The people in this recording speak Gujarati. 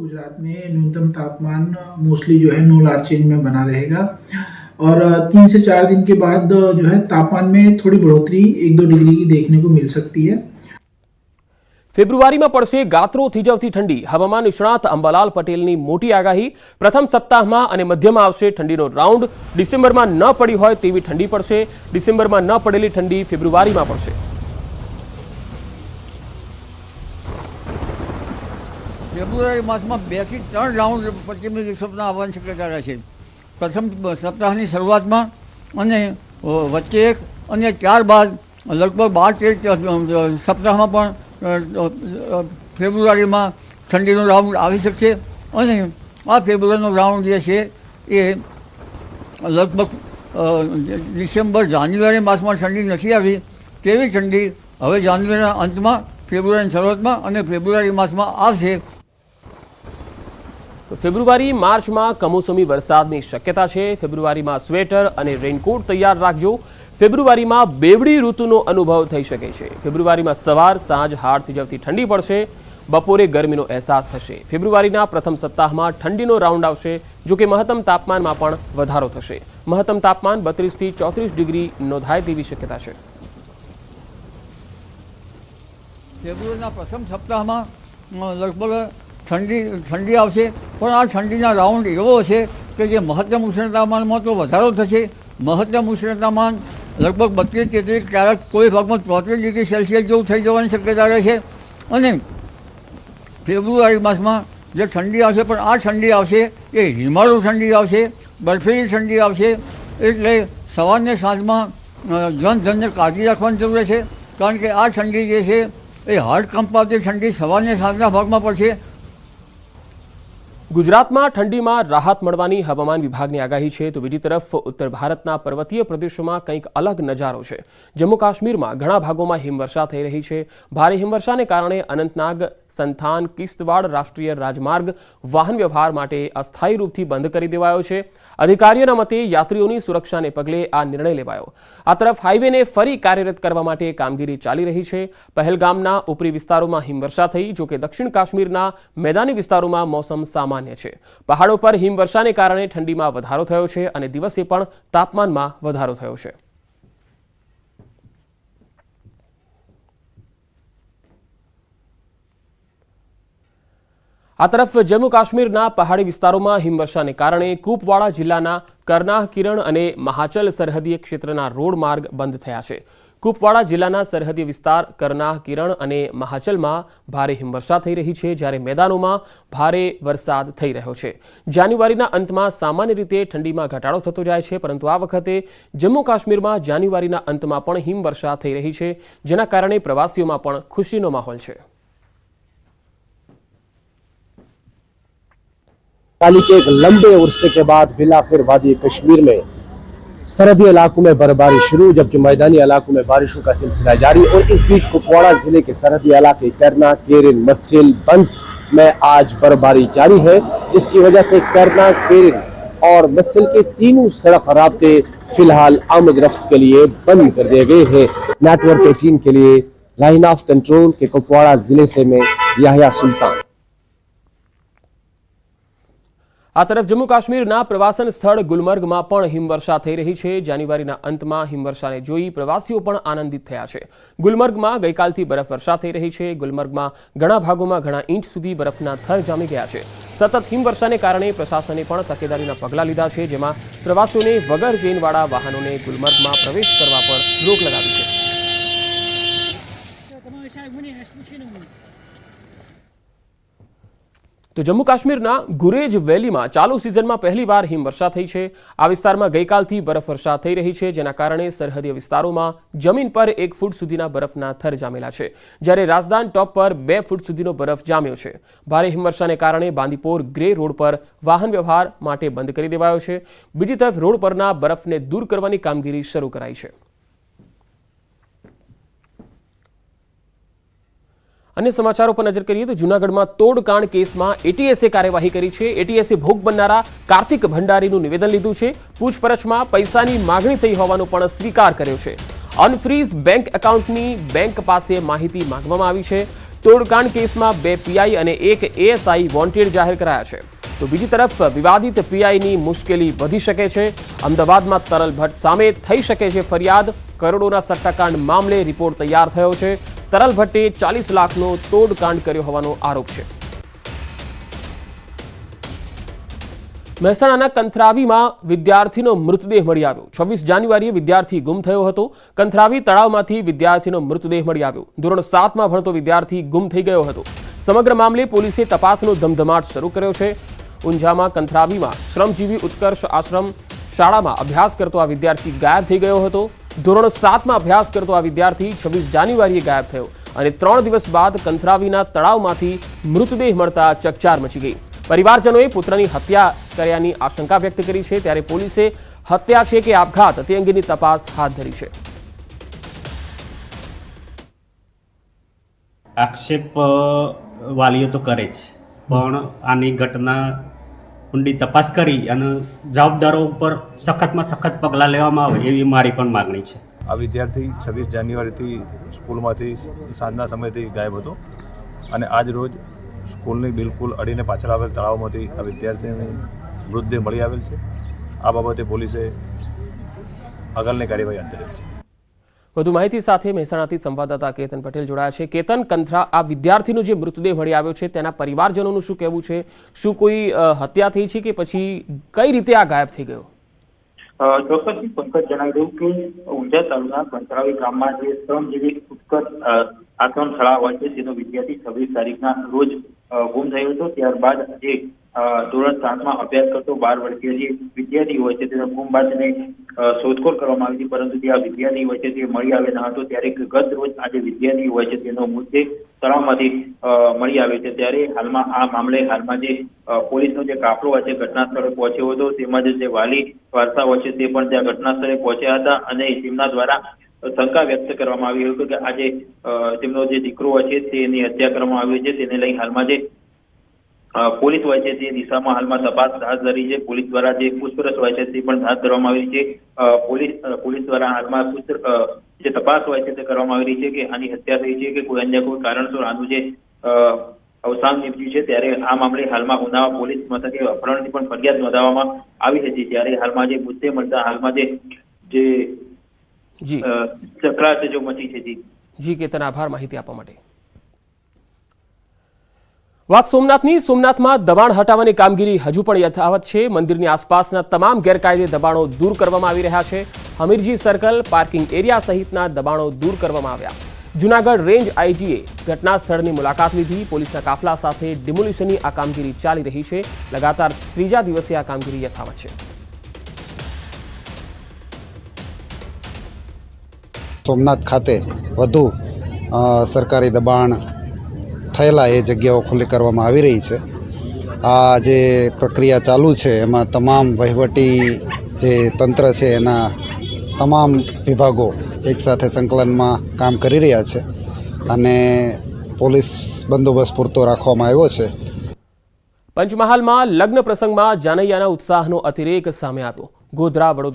गुजरात में न्यूनतम तापमान मोस्टली जो है नो लार्ज चेंज में बना रहेगा और 3 से 4 दिन के बाद जो है तापमान में थोड़ी बढ़ोतरी 1-2 डिग्री की देखने को मिल सकती है। फेब्रुआरीમાં પડશે ગાત્રો થીજવતી ઠંડી। હવામાન નિષ્ણાત અંબાલાલ પટેલની મોટી આગાહી। પ્રથમ સપ્તાહમાં અને મધ્યમાં આવશે ઠંડીનો રાઉન્ડ। ડિસેમ્બરમાં ન પડી હોય તેવી ઠંડી પડશે। ડિસેમ્બરમાં ન પડેલી ઠંડી ફેબ્રુઆરીમાં પડશે। ફેબ્રુઆરી માસમાં 2 થી 3 રાઉન્ડ પશ્ચિમી વિક્ષોભના આવવાની શક્યતા રહે છે। પ્રથમ સપ્તાહની શરૂઆતમાં અને વચ્ચે એક અને ત્યારબાદ લગભગ 12-13 સપ્તાહમાં પણ ફેબ્રુઆરીમાં ઠંડીનો રાઉન્ડ આવી શકશે અને આ ફેબ્રુઆરીનો રાઉન્ડ જે છે એ લગભગ ડિસેમ્બર જાન્યુઆરી માસમાં ઠંડી નથી આવી તેવી ઠંડી હવે જાન્યુઆરીના અંતમાં ફેબ્રુઆરીની શરૂઆતમાં અને ફેબ્રુઆરી માસમાં આવશે। ફેબ્રુઆરી માર્ચમાં કમોસમી વરસાદની શક્યતા છે। ફેબ્રુઆરીમાં સ્વેટર અને રેનકોટ તૈયાર રાખજો। ફેબ્રુઆરીમાં બેવડી ઋતુનો અનુભવ થઈ શકે છે। ફેબ્રુઆરીમાં સવાર સાંજ હાડ થીજવતી ઠંડી પડશે। બપોરે ગરમીનો અહેસાસ થશે। ફેબ્રુઆરીના પ્રથમ સપ્તાહમાં ઠંડીનો રાઉન્ડ આવશે। જો કે મહત્તમ તાપમાનમાં પણ વધારો થશે। મહત્તમ તાપમાન 32 થી 34 ડિગ્રી નોંધાય તેવી શક્યતા છે। ફેબ્રુઆરીના પ્રથમ સપ્તાહમાં લગભગ ઠંડી આવશે પણ આ ઠંડીના રાઉન્ડ એવો હશે કે જે મહત્તમ ઉષ્ણતામાનમાં તો વધારો થશે। મહત્તમ ઉષ્ણતામાન લગભગ 32-33 ક્યારેક કોઈ ભાગમાં 34 ડિગ્રી સેલ્સિયસ જેવું થઈ જવાની શક્યતા રહે છે અને ફેબ્રુઆરી માસમાં જે ઠંડી આવશે પણ આ ઠંડી આવશે એ હિમાલુ ઠંડી આવશે, બરફેલી ઠંડી આવશે। એટલે સવારને સાંજમાં જનધનને કાળજી રાખવાની જરૂર છે કારણ કે આ ઠંડી જે છે એ હાર્ટ કંપાવતી ઠંડી સવારને સાંજના ભાગમાં પડશે। ગુજરાતમાં ઠંડીમાં રાહત મળવાની હવામાન વિભાગની આગાહી છે તો બીજી તરફ ઉત્તર ભારતના પર્વતીય પ્રદેશોમાં કંઈક અલગ નજારો છે। જમ્મુ કાશ્મીરમાં ઘણા ભાગોમાં હિમવર્ષા થઈ રહી છે। ભારે હિમવર્ષાને કારણે અનંતનાગ સંથાન કિશ્તવાડ રાષ્ટ્રીય રાજમાર્ગ વાહન વ્યવહાર માટે અસ્થાયી રૂપથી બંધ કરી દેવાયો છે। અધિકારીઓના મતે યાત્રીઓની સુરક્ષાને પગલે આ નિર્ણય લેવાયો। આ તરફ હાઈવેને ફરી કાર્યરત કરવા માટે કામગીરી ચાલી રહી છે। પહેલગામના ઉપરી વિસ્તારોમાં હિમવર્ષા થઈ જો કે દક્ષિણ કાશ્મીરના મેદાની વિસ્તારોમાં મોસમ સામાન્ય છે। પહાડો પર હિમવર્ષાને કારણે ઠંડીમાં વધારો થયો છે અને દિવસે પણ તાપમાનમાં વધારો થયો છે। આ તરફ જમ્મુ કાશ્મીરના પહાડી વિસ્તારોમાં હિમવર્ષાને કારણે કુપવાડા જિલ્લાના કરનાહ કિરણ અને મહાચલ સરહદીય ક્ષેત્રના રોડ માર્ગ બંધ થયા છે। કુપવાડા જિલ્લાના સરહદી વિસ્તાર કરનાહ કિરણ અને મહાચલમાં ભારે હિમવર્ષા થઈ રહી છે જ્યારે મેદાનોમાં ભારે વરસાદ થઈ રહ્યો છે। જાન્યુઆરીના અંતમાં સામાન્ય રીતે ઠંડીમાં ઘટાડો થતો જાય છે પરંતુ આ વખતે જમ્મુ કાશ્મીરમાં જાન્યુઆરીના અંતમાં પણ હિમવર્ષા થઈ રહી છે જેના કારણે પ્રવાસીઓમાં પણ ખુશીનો માહોલ છે। हाल के एक लंबे उर्से के बाद फिर आखिर वादी कश्मीर में सरहदी इलाकों में बर्फबारी शुरू जबकि मैदानी इलाकों में बारिशों का सिलसिला जारी और इस बीच कुपवाड़ा जिले के सरहदी इलाके करना, केरिन, मत्सिल, बंस में आज बर्फबारी जारी है जिसकी वजह से करना, केरिन और मत्सिल के तीनों सड़क राब्ते फिलहाल आमद रफ्त के लिए बंद कर दिए गए हैं। नेटवर्क 18 के लिए लाइन ऑफ कंट्रोल के कुपवाड़ा जिले से में याहिया सुल्तान। આ તરફ જમ્મુ કાશ્મીરના પ્રવાસન સ્થળ ગુલમર્ગમાં પણ હિમવર્ષા થઈ રહી છે। જાન્યુઆરીના અંતમાં હિમવર્ષાને જોઈ પ્રવાસીઓ પણ આનંદિત થયા છે। ગુલમર્ગમાં ગઈકાલથી બરફવર્ષા થઈ રહી છે। ગુલમર્ગમાં ઘણા ભાગોમાં ઘણા ઇંચ સુધી બરફના થર જામી ગયા છે। સતત હિમવર્ષાને કારણે પ્રશાસને પણ તકેદારીના પગલાં લીધા છે જેમાં પ્રવાસીઓને વગર ચેનવાળા વાહનોને ગુલમર્ગમાં પ્રવેશ કરવા પર રોક લગાવી છે। તો જમ્મુ કાશ્મીરના ગુરેજ વેલીમાં ચાલુ સિઝનમાં પહેલીવાર હિમવર્ષા થઈ છે। આ વિસ્તારમાં ગઈકાલથી બરફવર્ષા થઈ રહી છે જેના કારણે સરહદીય વિસ્તારોમાં જમીન પર 1 ફૂટ સુધીના બરફના થર જામેલા છે જ્યારે રાજધાન ટોપ પર 2 ફૂટ સુધીનો બરફ જામ્યો છે। ભારે હિમવર્ષાને કારણે બાંદીપોર ગ્રે રોડ પર વાહન વ્યવહાર માટે બંધ કરી દેવાયો છે। બીજી તરફ રોડ પરના બરફને દૂર કરવાની કામગીરી શરૂ કરાઈ છે। अन्य समाचारों पर नजर करिए तो जूनागढ़ में तोड़कांड केस में एटीएसे कार्यवाही करी है। एटीएसे भोग बननारा कार्तिक भंडारीનું નિવેદન લીધું છે। પૂછપરછમાં પૈસાની માગણી થઈ હોવાનો પણ સ્વીકાર કર્યો છે। અનફ્રીઝ બેંક એકાઉન્ટની બેંક પાસે માહિતી માંગવામાં આવી છે। તોડકાંડ કેસમાં 2 પીઆઈ અને 1 એએસઆઈ વોન્ટેડ જાહેર કરાયા છે. તો બીજી તરફ વિવાદિત પીઆઈની મુશ્કેલી વધી શકે છે. અમદાવાદમાં તરલ ભટ્ટ સામે થઈ શકે છે ફરિયાદ. કરોડોના સટ્ટાકાંડ મામલે રિપોર્ટ તૈયાર થયો છે. તરલ ભટ્ટે 40 લાખનો તોડકાંડ કર્યો હોવાનો આરોપ છે. મહેસાણાના કંથરાવીમાં વિદ્યાર્થીનો મૃતદેહ મળી આવ્યો. 26 જાન્યુઆરીએ વિદ્યાર્થી ગુમ થયો હતો. કંથરાવી તળાવમાંથી વિદ્યાર્થીનો મૃતદેહ મળી આવ્યો. ધોરણ 7માં ભણતો વિદ્યાર્થી ગુમ થઈ ગયો હતો. સમગ્ર મામલે પોલીસે તપાસનો ધમધમાટ શરૂ કર્યો છે. ઊંઝામાં કંથરાવીમાં શ્રમજીવી ઉત્કર્ષ આશ્રમ શાળામાં અભ્યાસ કરતો આ વિદ્યાર્થી ગાયબ થઈ ગયો હતો. ધોરણ 7માં અભ્યાસ કરતો આ વિદ્યાર્થી 26 જાન્યુઆરીએ ગાયબ થયો અને 3 દિવસ બાદ કંથરાવીના તળાવમાંથી મૃતદેહ મળતા ચકચાર મચી ગઈ. પરિવારજનોએ પુત્રની હત્યા કર્યાની આશંકા વ્યક્ત કરી છે. ત્યારે પોલીસે હત્યા છે કે આપઘાત તે અંગેની તપાસ હાથ ધરી છે. આક્ષેપ વાલીઓ તો કરે જ, પણ આની ઘટના ઊંડી તપાસ કરી અને જવાબદારો ઉપર સખતમાં સખત પગલાં લેવામાં આવે એવી મારી પણ માગણી છે. આ વિદ્યાર્થી 26 જાન્યુઆરીથી સ્કૂલમાંથી સાંજના સમયથી ગાયબ હતો અને આજ રોજ સ્કૂલની બિલકુલ અડીને પાછળ આવેલ તળાવમાંથી આ વિદ્યાર્થીની મૃતદેહ મળી આવેલ છે. આ બાબતે પોલીસે આગળની કાર્યવાહી હાથ ધરેલ છે. વધુ માહિતી સાથે મહેસાણાથી સંવાદદાતા કેતન પટેલ જોડાયા છે. કેતન, આ વિદ્યાર્થીનો જે મૃતદેહ મળી આવ્યો છે તેના પરિવારજનોનું શું કહેવું છે? શું કોઈ હત્યા થઈ છે કે પછી કઈ રીતે આ ગાયબ થઈ ગયો? ચોક્કસથી પંકજ જણાવી દઉં કે ઊંઝા તાલુકાના કંથરાવી ગામમાં જે શ્રમજીવી ઉત્કર્ષ આશ્રમ શાળા હોય છે તેનો વિદ્યાર્થી 26 તારીખના રોજ ગુમ થયો હતો. ત્યારબાદ જે ધોરણ 7માં અભ્યાસ કરતો 12 વર્ષીય જે વિદ્યાર્થી હોય છે તેનો ગુમ બાદ તેને શોધખોળ કરવામાં આવી હતી, પરંતુ જે આ વિદ્યાર્થી હોય છે તે મળી આવ્યો ન હતો. ત્યારે ગત રોજ આ જે વિદ્યાર્થી હોય છે તેનો મૃતદેહ તળાવમાંથી મળી આવ્યો છે. ત્યારે હાલમાં આ મામલે જે પોલીસનો જે કાફલો હોય છે ઘટના સ્થળે પહોંચ્યો હતો, તેમજ જે વાલી વારસા હોય છે તે પણ ત્યાં ઘટના સ્થળે પહોંચ્યા હતા અને તેમના દ્વારા શંકા વ્યક્ત કરવામાં આવી હતી કે આજે તેમનો જે દીકરો હોય છે તેની હત્યા કરવામાં આવી છે. તેને લઈ હાલમાં જે પોલીસ હોય છે તે દિશામાં હાલમાં તપાસ હાથ ધરી છે. પોલીસ દ્વારા જે પૂછપરછ હોય છે તે પણ હાથ ધરવામાં આવી છે. પોલીસ દ્વારા હાલમાં જે તપાસ હોય છે તે કરવામાં આવી રહી છે કે આની હત્યા થઈ છે કે કોઈ અન્ય કોઈ કારણસર આનું જે અવસાન નીપજ્યું છે. ત્યારે આ મામલે હાલમાં ઉનાવા પોલીસ મથકે અપહરણની પણ ફરિયાદ નોંધાવવામાં આવી હતી. ત્યારે હાલમાં જે મૃતદેહ મળતા હાલમાં જે ચકરાટ જો મચી છે. જી કેતન, આભાર માહિતી આપવા માટે. વાત સોમનાથની. સોમનાથમાં દબાણ હટાવવાની કામગીરી હજુ પણ યથાવત છે. મંદિરની આસપાસના તમામ ગેરકાયદે દબાણો દૂર કરવામાં આવી રહ્યા છે. હમીરજી સર્કલ, પાર્કિંગ એરિયા સહિતના દબાણો દૂર કરવામાં આવ્યા. જૂનાગઢ રેન્જ આઈજીએ ઘટના સ્થળની મુલાકાત લીધી. પોલીસના કાફલા સાથે ડિમોલિશનની આ કામગીરી ચાલી રહી છે. લગાતાર 3જા દિવસે આ કામગીરી યથાવત છે. સોમનાથ ખાતે વધુ સરકારી દબાણ થયેલા એ જગ્યાઓ ખુલ્લી કરવામાં આવી રહી છે. આ જે પ્રક્રિયા ચાલુ છે એમાં તમામ વહીવટી જે તંત્ર છે એના તમામ વિભાગો એકસાથે સંકલનમાં કામ કરી રહ્યા છે અને પોલીસ બંદોબસ્ત પૂરતો રાખવામાં આવ્યો છે. પંચમહાલમાં લગ્ન પ્રસંગમાં જાનૈયાના ઉત્સાહનો અતિરેક સામે આવ્યો. ગોધરા વડોદરા